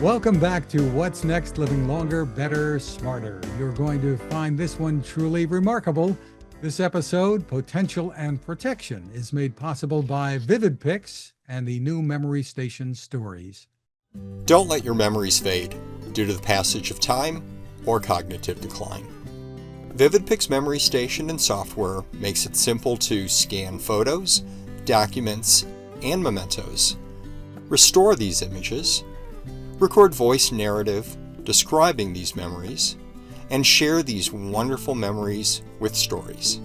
Welcome back to What's Next, Living Longer, Better, Smarter. You're going to find this one truly remarkable. This episode, Potential and Protection, is made possible by Vivid Pics and the new Memory Station Stories. Don't let your memories fade due to the passage of time or cognitive decline. Vivid Pics Memory Station and software makes it simple to scan photos, documents, and mementos, restore these images, record voice narrative describing these memories, and share these wonderful memories with stories.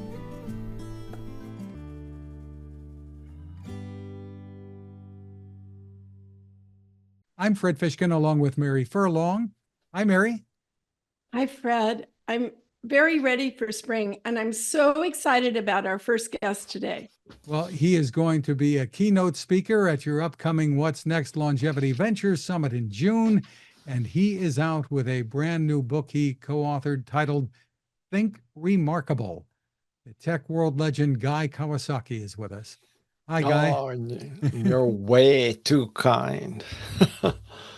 I'm Fred Fishkin along with Mary Furlong. Hi, Mary. Hi, Fred. I'm very ready for spring, and I'm so excited about our first guest today. Well, he is going to be a keynote speaker at your upcoming What's Next Longevity Ventures Summit in June, and he is out with a brand new book he co-authored titled Think Remarkable. The tech world legend Guy Kawasaki is with us. Hi, Guy. Oh, you're way too kind.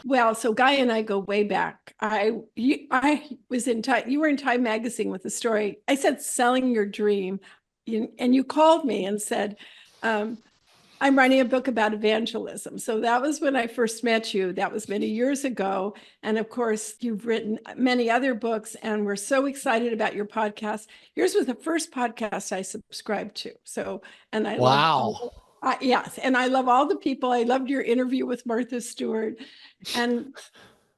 Well, so Guy and I go way back. I was in Time. You were in Time magazine with a story. I said, "Selling Your Dream," and you called me and said, "I'm writing a book about evangelism." So that was when I first met you. That was many years ago. And of course, you've written many other books, and we're so excited about your podcast. Yours was the first podcast I subscribed to. So, and I Wow. yes, and I love all the people. I loved your interview with Martha Stewart, and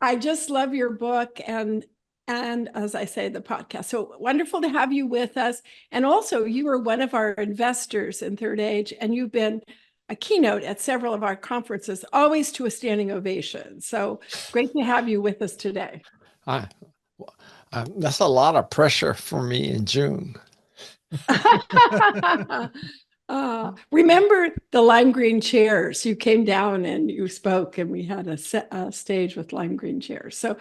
I just love your book and as I say, the podcast. So wonderful to have you with us. And also, you were one of our investors in Third Age, and you've been a keynote at several of our conferences, always to a standing ovation. So great to have you with us today. That's a lot of pressure for me in June. Remember the lime green chairs? You came down and you spoke, and we had a stage with lime green chairs. So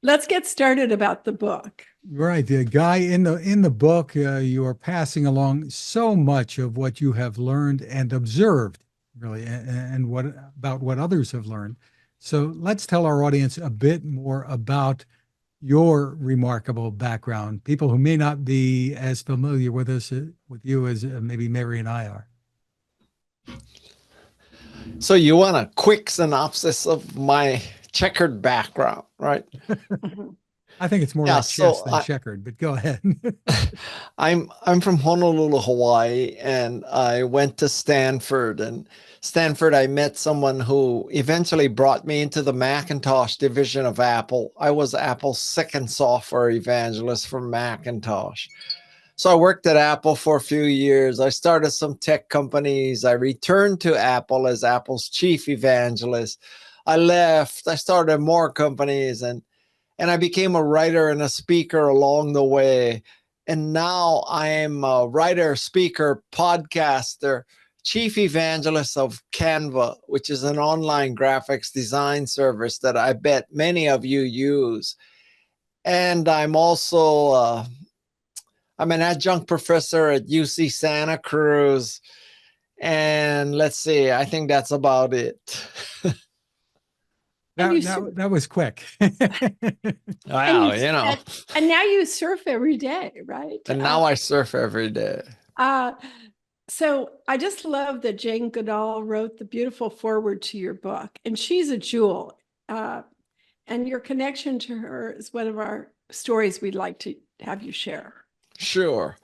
let's get started about the book. Right, Guy. In the book, you are passing along so much of what you have learned and observed, really, and what others have learned. So let's tell our audience a bit more about your remarkable background. People who may not be as familiar with you as maybe Mary and I are. So you want a quick synopsis of my checkered background, right? I think it's more like chess than checkered, but go ahead. I'm from Honolulu, Hawaii, and I went to Stanford. And Stanford, I met someone who eventually brought me into the Macintosh division of Apple. I was Apple's second software evangelist for Macintosh. So I worked at Apple for a few years. I started some tech companies. I returned to Apple as Apple's chief evangelist. I left. I started more companies, and I became a writer and a speaker along the way. And now I am a writer, speaker, podcaster, chief evangelist of Canva, which is an online graphics design service that I bet many of you use. And I'm also I'm an adjunct professor at UC Santa Cruz. And let's see, I think that's about it. That was quick. Wow, and now you surf every day, right? And now I surf every day. So I just love that Jane Goodall wrote the beautiful foreword to your book, and she's a jewel. And your connection to her is one of our stories we'd like to have you share. Sure.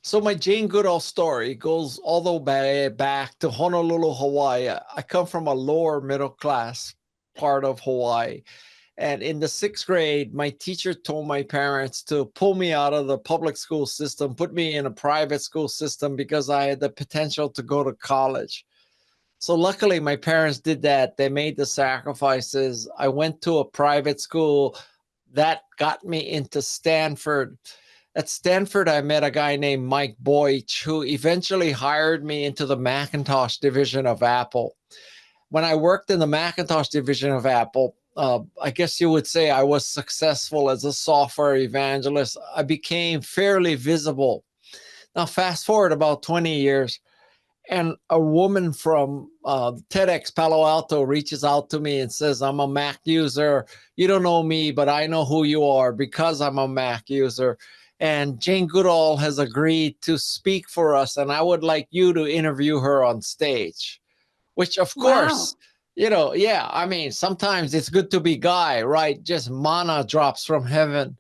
So my Jane Goodall story goes all the way back to Honolulu, Hawaii. I come from a lower middle class part of Hawaii. And in the 6th grade, my teacher told my parents to pull me out of the public school system, put me in a private school system because I had the potential to go to college. So luckily, my parents did that. They made the sacrifices. I went to a private school that got me into Stanford. At Stanford, I met a guy named Mike Boych, who eventually hired me into the Macintosh division of Apple. When I worked in the Macintosh division of Apple, I guess you would say I was successful as a software evangelist. I became fairly visible. Now, fast forward about 20 years, and a woman from TEDx Palo Alto reaches out to me and says, I'm a Mac user. You don't know me, but I know who you are because I'm a Mac user. And Jane Goodall has agreed to speak for us, and I would like you to interview her on stage. Which, of course, yeah, I mean, sometimes it's good to be Guy, right? Just manna drops from heaven.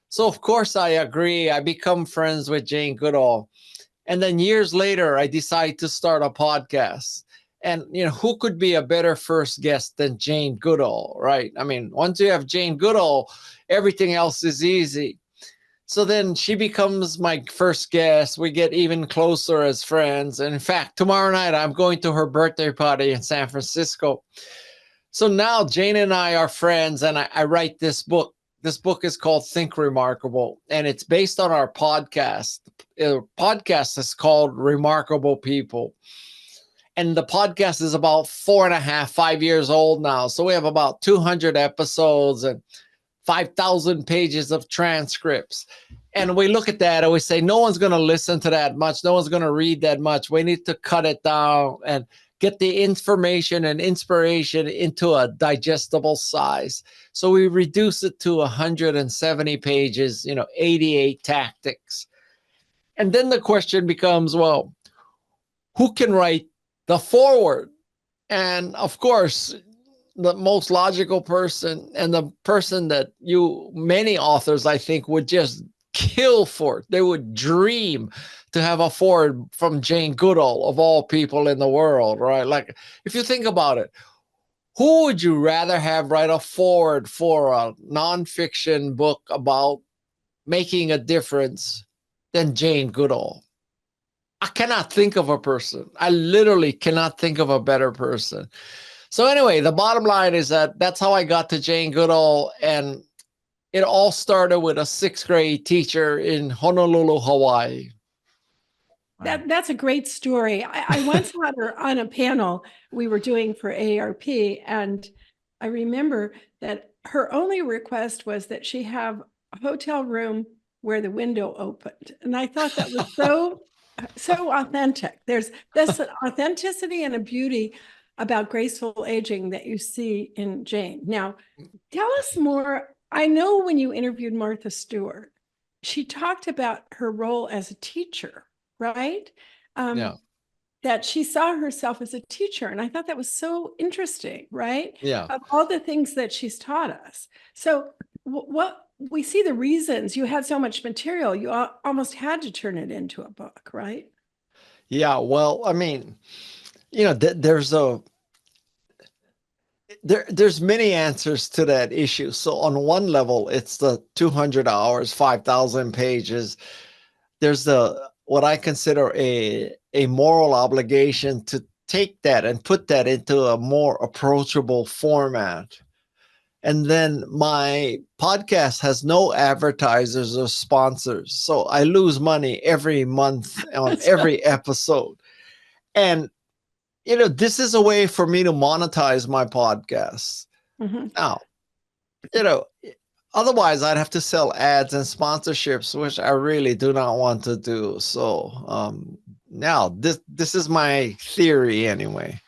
So, of course, I agree. I become friends with Jane Goodall. And then years later, I decide to start a podcast. And, who could be a better first guest than Jane Goodall, right? I mean, once you have Jane Goodall, everything else is easy. So then she becomes my first guest. We get even closer as friends. And in fact, tomorrow night, I'm going to her birthday party in San Francisco. So now Jane and I are friends, and I write this book. This book is called Think Remarkable, and it's based on our podcast. The podcast is called Remarkable People. And the podcast is about 5 years old now. So we have about 200 episodes and 5,000 pages of transcripts. And we look at that and we say, no one's going to listen to that much. No one's going to read that much. We need to cut it down and get the information and inspiration into a digestible size. So we reduce it to 170 pages, 88 tactics. And then the question becomes, well, who can write the foreword? And of course, the most logical person, and the person that many authors, I think, would just kill for. They would dream to have a foreword from Jane Goodall, of all people in the world, right? Like, if you think about it, who would you rather have write a foreword for a nonfiction book about making a difference than Jane Goodall? I cannot think of a person. I literally cannot think of a better person. So anyway, the bottom line is that's how I got to Jane Goodall, and it all started with a 6th grade teacher in Honolulu, Hawaii. That's a great story. I once had her on a panel we were doing for AARP, and I remember that her only request was that she have a hotel room where the window opened. And I thought that was so authentic. There's an authenticity and a beauty about graceful aging that you see in Jane. Now, tell us more. I know when you interviewed Martha Stewart, she talked about her role as a teacher, right? Yeah. That she saw herself as a teacher. And I thought that was so interesting, right? Yeah. Of all the things that she's taught us. So what we see the reasons. You had so much material, you almost had to turn it into a book, right? Yeah. Well, I mean, there's many answers to that issue. So on one level, it's the 200 hours, 5,000 pages. There's what I consider a moral obligation to take that and put that into a more approachable format. And then my podcast has no advertisers or sponsors. So I lose money every month on every episode. And, this is a way for me to monetize my podcast. Mm-hmm. Now, otherwise I'd have to sell ads and sponsorships, which I really do not want to do. So now this is my theory anyway.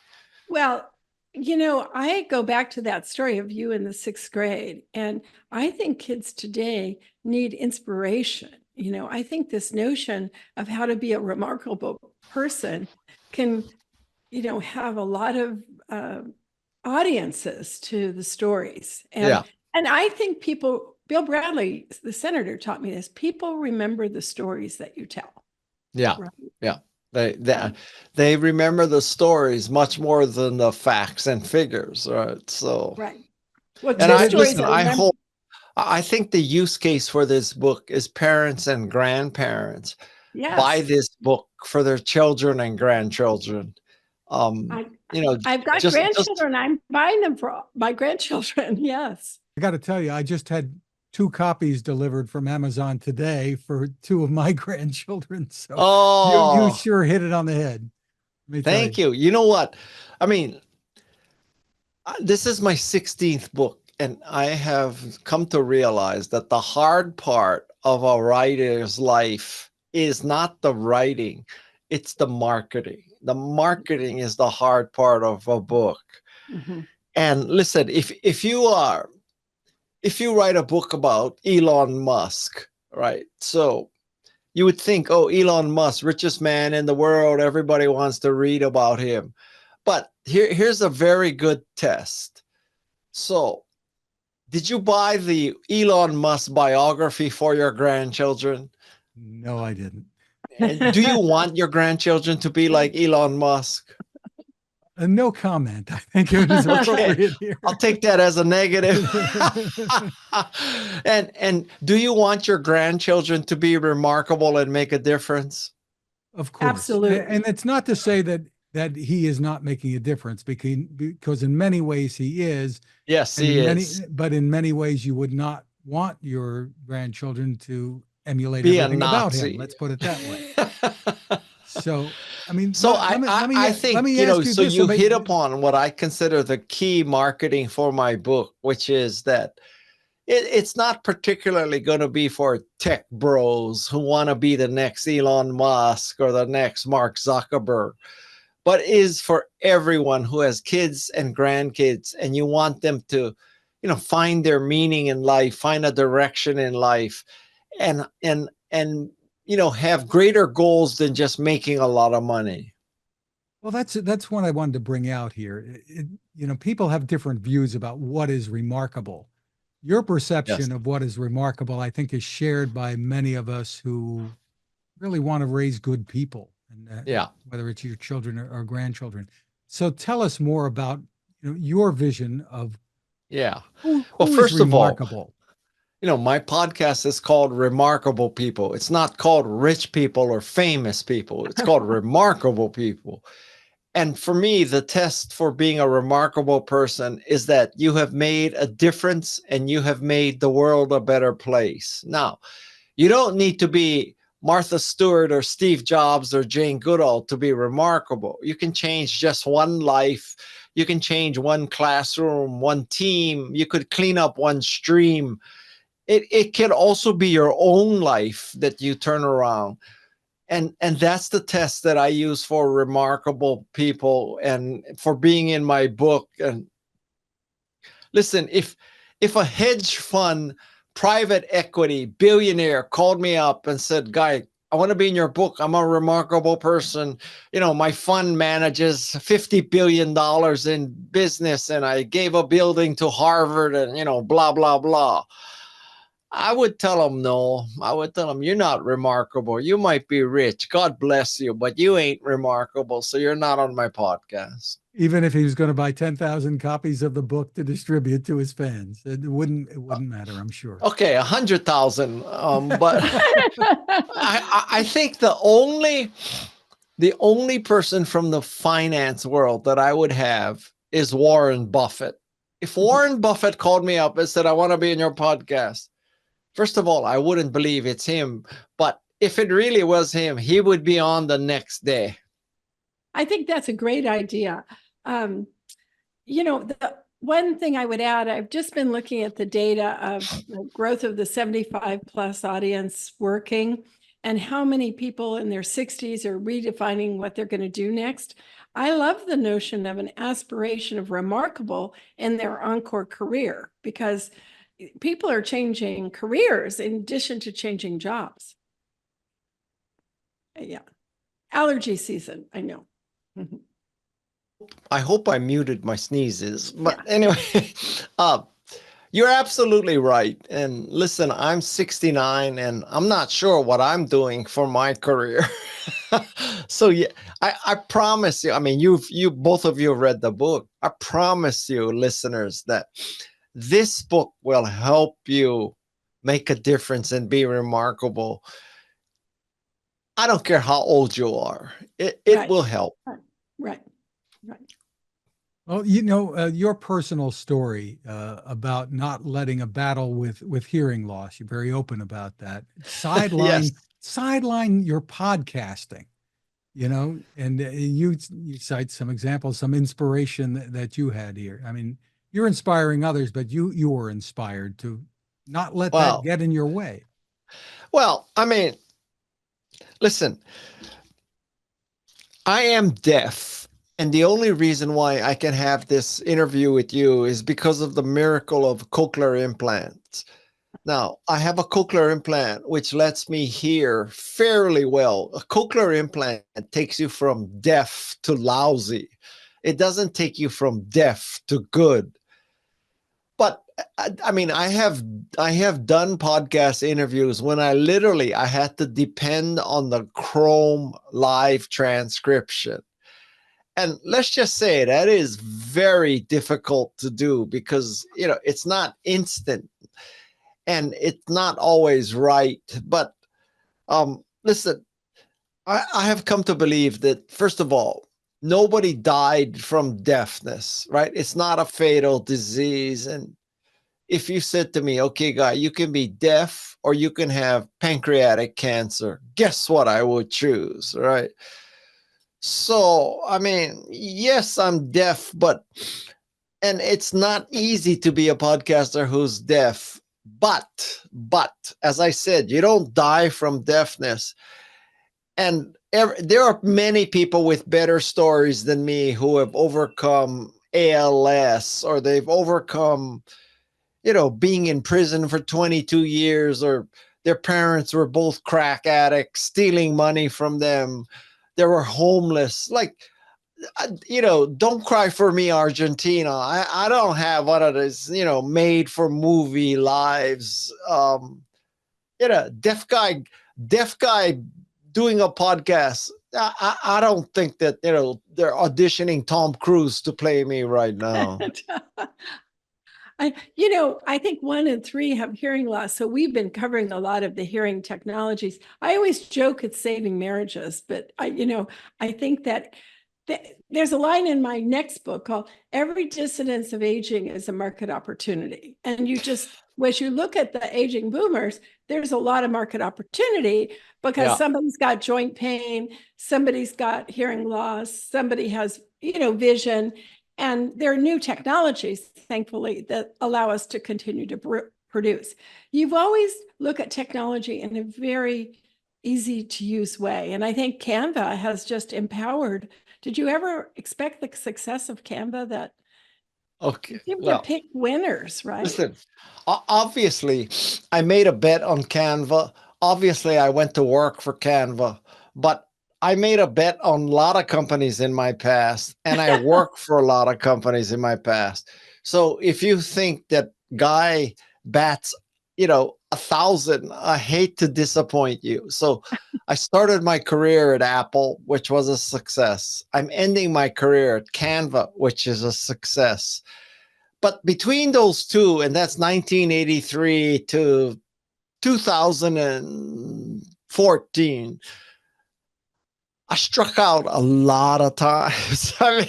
Well, I go back to that story of you in the 6th grade, and I think kids today need inspiration. I think this notion of how to be a remarkable person can, have a lot of audiences to the stories. And I think Bill Bradley, the senator, taught me this. People remember the stories that you tell. Yeah. Right? Yeah. They remember the stories much more than the facts and figures, right? So right. Well, and I think the use case for this book is parents and grandparents buy this book for their children and grandchildren. I've got grandchildren. I'm buying them for my grandchildren. Yes. I got to tell you, I just had 2 copies delivered from Amazon today for 2 of my grandchildren. So you sure hit it on the head. Thank you. You know what? I mean, this is my 16th book, and I have come to realize that the hard part of a writer's life is not the writing, it's the marketing. The marketing is the hard part of a book. Mhm. And listen, if you write a book about Elon Musk, right? So you would think, oh, Elon Musk, richest man in the world, everybody wants to read about him. But here's a very good test. So, did you buy the Elon Musk biography for your grandchildren? No, I didn't. And do you want your grandchildren to be like Elon Musk? No comment. I think it is Okay, appropriate here. I'll take that as a negative. And do you want your grandchildren to be remarkable and make a difference? Of course. Absolutely. And it's not to say that he is not making a difference, because in many ways he is. Yes, And he in many, is. but in many ways you would not want your grandchildren to emulate Be a everything about him. Nazi. Let's put it that way. So, I mean, So I let think, me ask you so this you about, hit upon what I consider the key marketing for my book, which is that it's not particularly going to be for tech bros who want to be the next Elon Musk or the next Mark Zuckerberg, but is for everyone who has kids and grandkids, and you want them to, find their meaning in life, find a direction in life, and have greater goals than just making a lot of money. well, that's what I wanted to bring out here. People have different views about what is remarkable. Your perception Yes. of what is remarkable, I think, is shared by many of us who really want to raise good people, and Yeah. whether it's your children or grandchildren. So tell us more about your vision of Yeah. who Well, who is first of all, remarkable. my podcast is called Remarkable People. It's not called rich people or famous people. It's called Remarkable People. And for me, the test for being a remarkable person is that you have made a difference and you have made the world a better place. Now, you don't need to be Martha Stewart or Steve Jobs or Jane Goodall to be remarkable. You can change just one life. You can change one classroom, one team. You could clean up one stream. It can also be your own life that you turn around. And that's the test that I use for remarkable people and for being in my book. And listen, if a hedge fund, private equity billionaire called me up and said, Guy, I want to be in your book. I'm a remarkable person. My fund manages $50 billion in business, and I gave a building to Harvard, and blah, blah, blah. I would tell them no. I would tell them, you're not remarkable. You might be rich. God bless you, but you ain't remarkable. So you're not on my podcast. Even if he was going to buy 10,000 copies of the book to distribute to his fans, it wouldn't matter, I'm sure. Okay, 100,000. But I think the only person from the finance world that I would have is Warren Buffett. If Warren Buffett called me up and said, I want to be in your podcast, first of all, I wouldn't believe it's him. But if it really was him, he would be on the next day. I think that's a great idea. The one thing I would add, I've just been looking at the data of the growth of the 75 plus audience working and how many people in their 60s are redefining what they're going to do next. I love the notion of an aspiration of remarkable in their encore career, because people are changing careers in addition to changing jobs. Yeah. Allergy season, I know. I hope I muted my sneezes. But anyway, you're absolutely right. And listen, I'm 69 and I'm not sure what I'm doing for my career. So yeah, I promise you, I mean, you both of you read the book. I promise you, listeners, that this book will help you make a difference and be remarkable. I don't care how old you are. It Right. will help. Right. Well, your personal story about not letting a battle with hearing loss, you're very open about that. Yes. Sideline your podcasting, and you cite some examples, some inspiration that you had here. I mean, you're inspiring others, but you were inspired to not let that get in your way. Well, I mean, listen, I am deaf. And the only reason why I can have this interview with you is because of the miracle of cochlear implants. Now, I have a cochlear implant which lets me hear fairly well. A cochlear implant takes you from deaf to lousy. It doesn't take you from deaf to good. But I mean, I have done podcast interviews when I had to depend on the Chrome live transcription. And let's just say that is very difficult to do because, it's not instant and it's not always right. But listen, I have come to believe that, first of all, nobody died from deafness, right? It's not a fatal disease. And if you said to me, okay, Guy, you can be deaf or you can have pancreatic cancer, guess what I would choose, right? So, I mean, yes, I'm deaf, and it's not easy to be a podcaster who's deaf. But, as I said, you don't die from deafness. And there are many people with better stories than me who have overcome ALS, or they've overcome, being in prison for 22 years, or their parents were both crack addicts, stealing money from them. They were homeless. Like, don't cry for me, Argentina. I don't have one of those, made for movie lives. Deaf guy doing a podcast. I don't think that, they're auditioning Tom Cruise to play me right now. I think 1 in 3 have hearing loss. So we've been covering a lot of the hearing technologies. I always joke it's saving marriages, but I think that there's a line in my next book called "Every Dissonance of Aging is a Market Opportunity." And as you look at the aging boomers, there's a lot of market opportunity because somebody's got joint pain, somebody's got hearing loss, somebody has, vision. And there are new technologies, thankfully, that allow us to continue to produce. You've always looked at technology in a very easy to use way. And I think Canva has just empowered. Did you ever expect the success of Canva that to pick winners, right? Listen, obviously, I made a bet on Canva. Obviously, I went to work for Canva, but I made a bet on a lot of companies in my past, and I worked for a lot of companies in my past. So if you think that Guy bats, 1,000, I hate to disappoint you. So I started my career at Apple, which was a success. I'm ending my career at Canva, which is a success. But between those two, and that's 1983 to 2014, I struck out a lot of times. I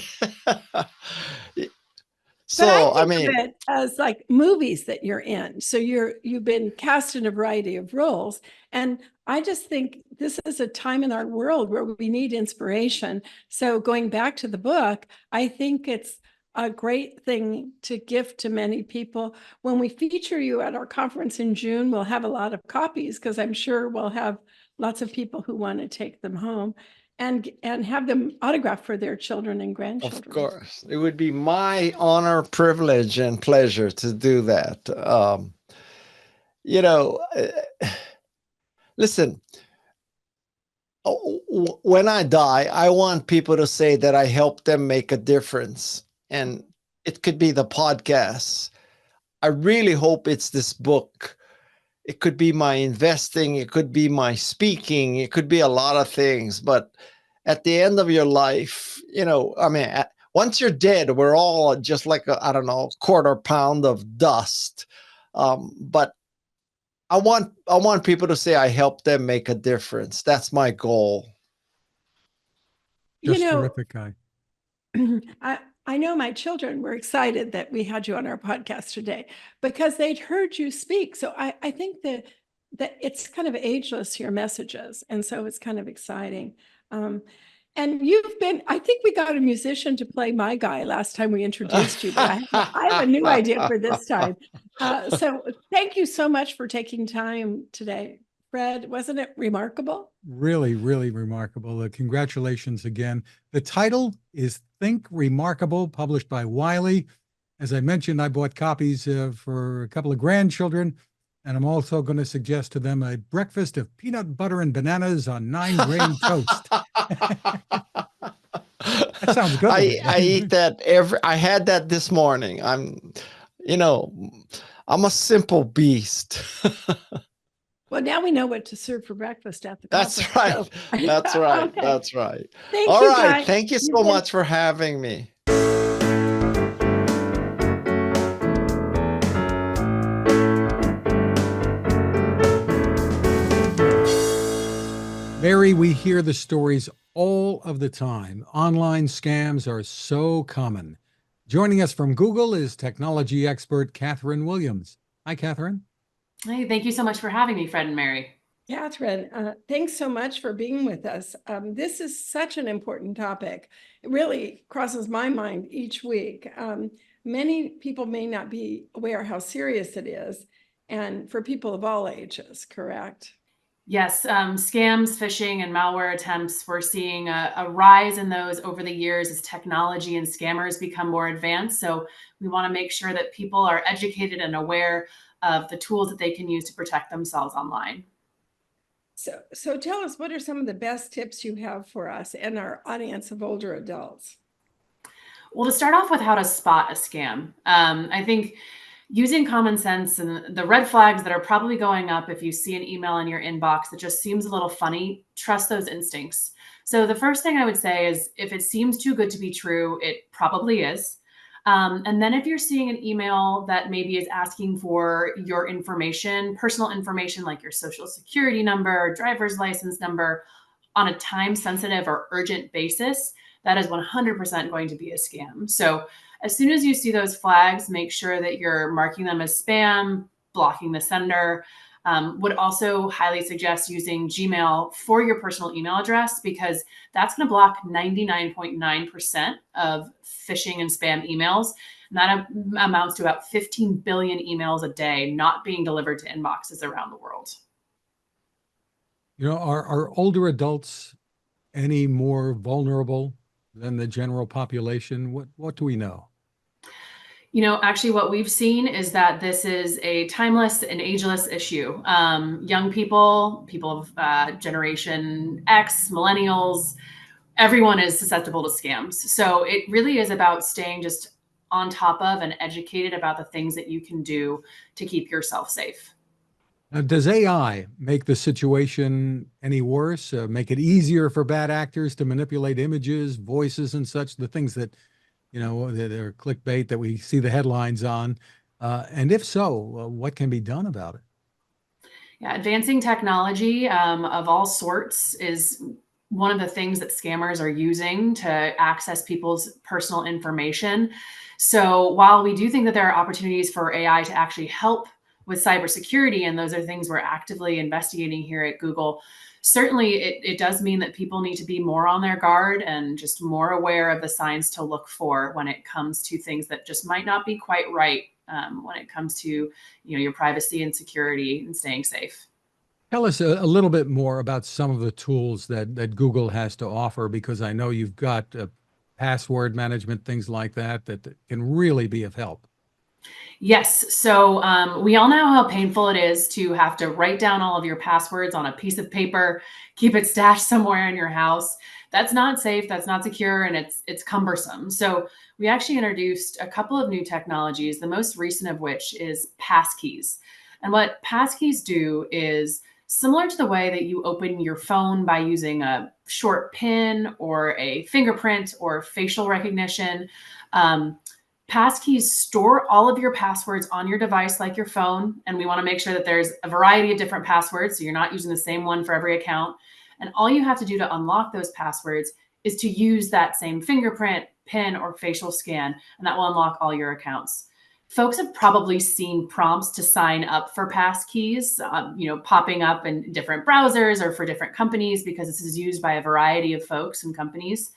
mean, of it as like movies that you're in. So you've been cast in a variety of roles. And I just think this is a time in our world where we need inspiration. So going back to the book, I think it's a great thing to gift to many people. When we feature you at our conference in June, we'll have a lot of copies because I'm sure we'll have lots of people who want to take them home and have them autographed for their children and grandchildren. Of course. It would be my honor, privilege, and pleasure to do that. Listen, when I die, I want people to say that I helped them make a difference. And it could be the podcast. I really hope it's this book. It could be my investing. It could be my speaking. It could be a lot of things. But at the end of your life, once you're dead, we're all just like a quarter pound of dust. But I want people to say I helped them make a difference. That's my goal. Just terrific, Guy. I know my children were excited that we had you on our podcast today because they'd heard you speak. So I think that it's kind of ageless, your messages. And so it's kind of exciting. And I think we got a musician to play My Guy last time we introduced you, but I have a new idea for this time. So thank you so much for taking time today. Fred? Wasn't it remarkable? Really, really remarkable. Congratulations again. The title is Think Remarkable, published by Wiley. As I mentioned, I bought copies for a couple of grandchildren, and I'm also going to suggest to them a breakfast of peanut butter and bananas on 9-grain toast. That sounds good to me. I eat that I had that this morning. I'm a simple beast. Well, now we know what to serve for breakfast at the That's conference. right. So- That's right. Okay. That's right. Thank All you, right. Guy. Thank you You've so been- much for having me. Mary, we hear the stories all of the time. Online scams are so common. Joining us from Google is technology expert Katherine Williams. Hi, Katherine. Hey, thank you so much for having me, Fred and Mary. Catherine, thanks so much for being with us. This is such an important topic. It really crosses my mind each week. Many people may not be aware how serious it is, and for people of all ages, correct? Yes, scams, phishing, and malware attempts, we're seeing a rise in those over the years as technology and scammers become more advanced. So we want to make sure that people are educated and aware of the tools that they can use to protect themselves online. So tell us, what are some of the best tips you have for us and our audience of older adults? Well, to start off with how to spot a scam, I think using common sense and the red flags that are probably going up if you see an email in your inbox that just seems a little funny, trust those instincts. So the first thing I would say is if it seems too good to be true, it probably is. And then if you're seeing an email that maybe is asking for your information, personal information like your social security number, driver's license number, on a time sensitive or urgent basis, that is 100% going to be a scam. So as soon as you see those flags, make sure that you're marking them as spam, blocking the sender. Would also highly suggest using Gmail for your personal email address, because that's going to block 99.9% of phishing and spam emails. And that amounts to about 15 billion emails a day not being delivered to inboxes around the world. Are older adults any more vulnerable than the general population? What do we know? Actually, what we've seen is that this is a timeless and ageless issue. Young people of Generation X, millennials, everyone is susceptible to scams. So it really is about staying just on top of and educated about the things that you can do to keep yourself safe. Now, does AI make the situation any worse? Make it easier for bad actors to manipulate images, voices, and such, the things that that are clickbait that we see the headlines on? And if so, what can be done about it? Yeah, advancing technology of all sorts is one of the things that scammers are using to access people's personal information. So while we do think that there are opportunities for AI to actually help with cybersecurity, and those are things we're actively investigating here at Google, certainly it does mean that people need to be more on their guard and just more aware of the signs to look for when it comes to things that just might not be quite right when it comes to your privacy and security and staying safe. Tell us a little bit more about some of the tools that Google has to offer, because I know you've got password management, things like that can really be of help. Yes. So we all know how painful it is to have to write down all of your passwords on a piece of paper, keep it stashed somewhere in your house. That's not safe, that's not secure, and it's cumbersome. So we actually introduced a couple of new technologies, the most recent of which is passkeys. And what passkeys do is similar to the way that you open your phone by using a short pin or a fingerprint or facial recognition. Passkeys store all of your passwords on your device like your phone, and we want to make sure that there's a variety of different passwords so you're not using the same one for every account. And all you have to do to unlock those passwords is to use that same fingerprint, pin, or facial scan, and that will unlock all your accounts. Folks have probably seen prompts to sign up for passkeys, popping up in different browsers or for different companies, because this is used by a variety of folks and companies.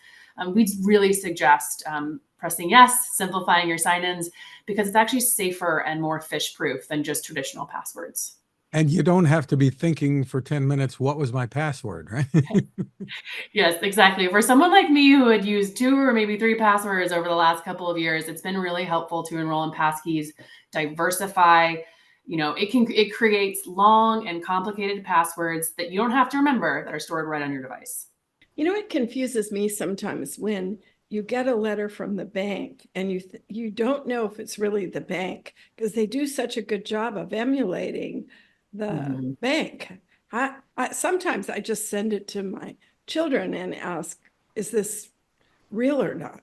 We'd really suggest pressing yes, simplifying your sign-ins, because it's actually safer and more phish-proof than just traditional passwords. And you don't have to be thinking for 10 minutes, what was my password, right? Yes, exactly. For someone like me who had used 2 or maybe 3 passwords over the last couple of years, it's been really helpful to enroll in passkeys, diversify. It creates long and complicated passwords that you don't have to remember that are stored right on your device. It confuses me sometimes when you get a letter from the bank and you don't know if it's really the bank, because they do such a good job of emulating the bank. Sometimes I just send it to my children and ask, is this real or not?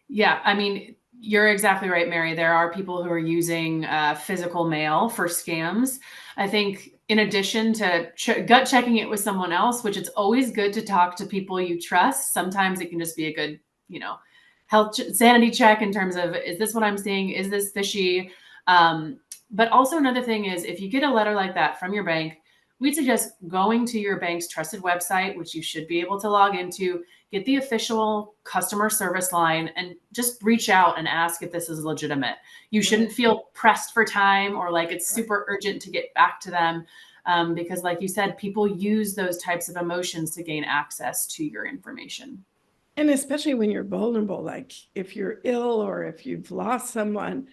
Yeah, I mean, you're exactly right, Mary. There are people who are using physical mail for scams. I think in addition to gut checking it with someone else, which it's always good to talk to people you trust. Sometimes it can just be a good, health sanity check in terms of, is this what I'm seeing? Is this fishy? But also another thing is, if you get a letter like that from your bank, we'd suggest going to your bank's trusted website, which you should be able to log into, get the official customer service line, and just reach out and ask if this is legitimate. You shouldn't feel pressed for time or like it's super urgent to get back to them, because like you said, people use those types of emotions to gain access to your information. And especially when you're vulnerable, like if you're ill or if you've lost someone.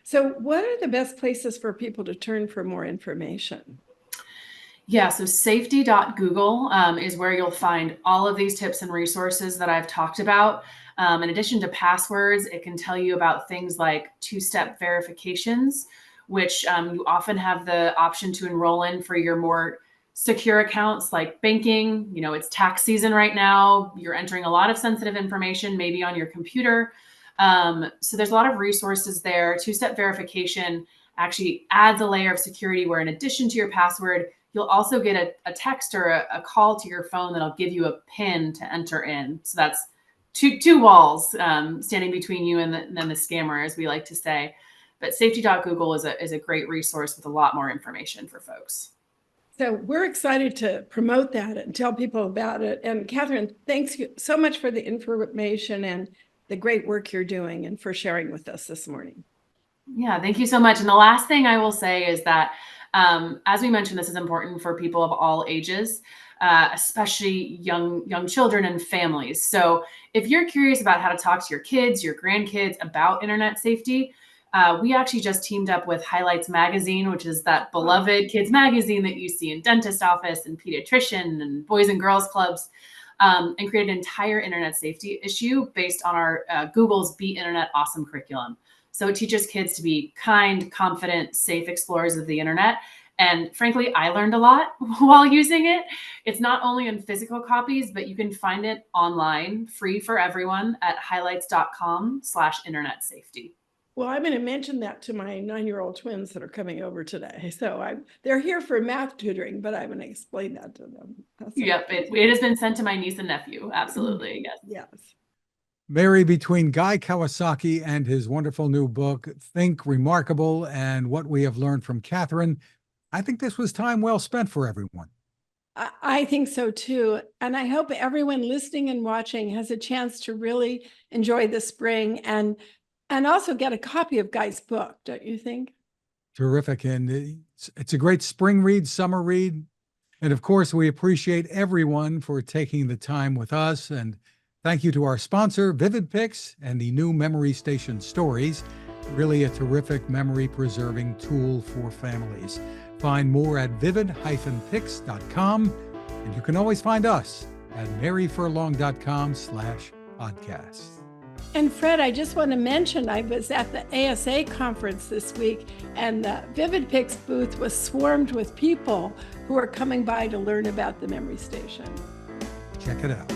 So what are the best places for people to turn for more information? Yeah, so safety.google is where you'll find all of these tips and resources that I've talked about. In addition to passwords, it can tell you about things like two-step verifications, which you often have the option to enroll in for your more secure accounts like banking. It's tax season right now. You're entering a lot of sensitive information, maybe on your computer. So there's a lot of resources there. Two-step verification actually adds a layer of security where, in addition to your password, you'll also get a text or a call to your phone that'll give you a PIN to enter in. So that's two walls standing between you and the scammer, as we like to say. But safety.google is a great resource with a lot more information for folks. So we're excited to promote that and tell people about it. And Katherine, thanks you so much for the information and the great work you're doing and for sharing with us this morning. Yeah, thank you so much. And the last thing I will say is that, as we mentioned, this is important for people of all ages, especially young children and families. So if you're curious about how to talk to your kids, your grandkids about internet safety, we actually just teamed up with Highlights Magazine, which is that beloved kids magazine that you see in dentist office and pediatrician and boys and girls clubs, and created an entire internet safety issue based on our Google's Be Internet Awesome curriculum. So it teaches kids to be kind, confident, safe explorers of the internet. And frankly, I learned a lot while using it. It's not only in physical copies, but you can find it online, free for everyone, at highlights.com/internet safety. Well, I'm going to mention that to my 9-year-old twins that are coming over today. So they're here for math tutoring, but I'm going to explain that to them. Yep, it has been sent to my niece and nephew. Absolutely, yes. Yes. Mary, between Guy Kawasaki and his wonderful new book, Think Remarkable, and what we have learned from Katherine, I think this was time well spent for everyone. I think so too. And I hope everyone listening and watching has a chance to really enjoy the spring and also get a copy of Guy's book, don't you think? Terrific. And it's a great spring read, summer read. And of course, we appreciate everyone for taking the time with us. And thank you to our sponsor, Vivid Pics, and the new Memory Station Stories. Really a terrific memory preserving tool for families. Find more at vivid-pics.com. And you can always find us at maryfurlong.com/podcast. And Fred, I just want to mention, I was at the ASA conference this week, and the Vivid Pics booth was swarmed with people who are coming by to learn about the Memory Station. Check it out.